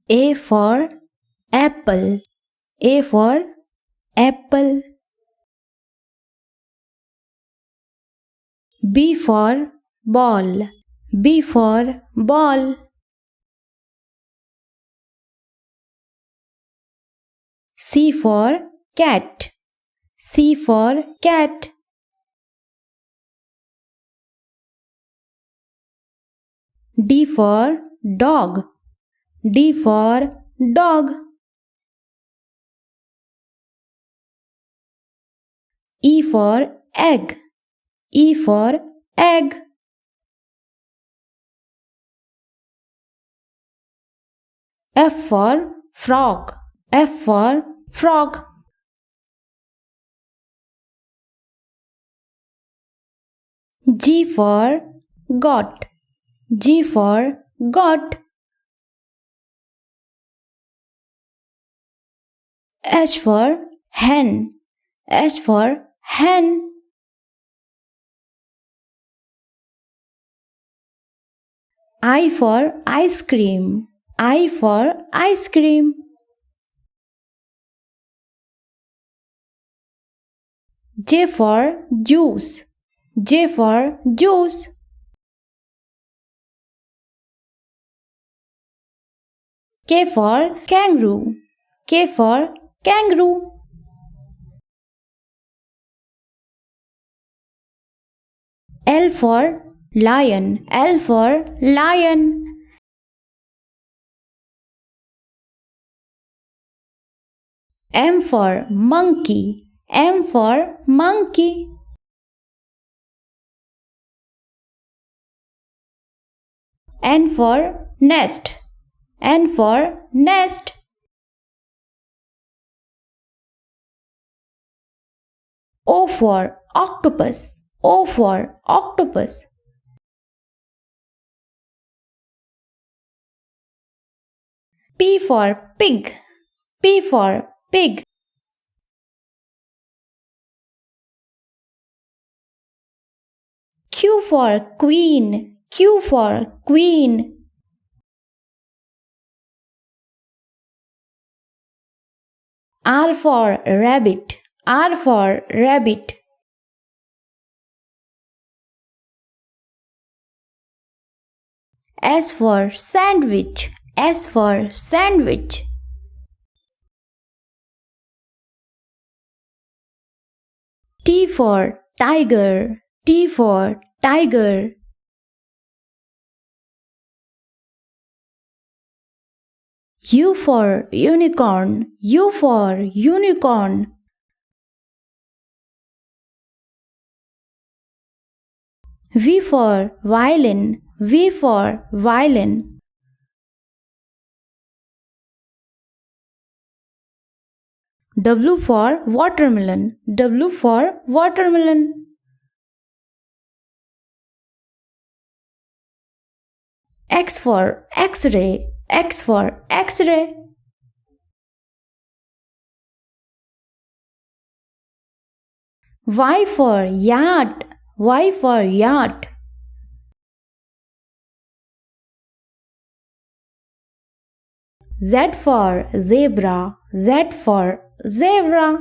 A for apple. A for apple. B for ball. B for ball. C for cat. C for cat. D for dog. D for dog. E for egg. E for egg. F for frog. F for frog. G for goat. G for goat. H for hen. H for hen. I for ice cream. I for ice cream. J for juice. J for juice. K for kangaroo. K for kangaroo. L for lion. L for lion. M for monkey. M for monkey. N for nest. N for nest. O for octopus. O for octopus. P for pig. P for pig. Q for queen. Q for queen. R for rabbit. R for rabbit. S for sandwich. S for sandwich. T for tiger. T for tiger. U for unicorn. U for unicorn. V for violin. V for violin. W for watermelon. W for watermelon. X for X-ray. X for X-ray. Y for yacht. Y for yacht. Z for zebra. Z for zebra.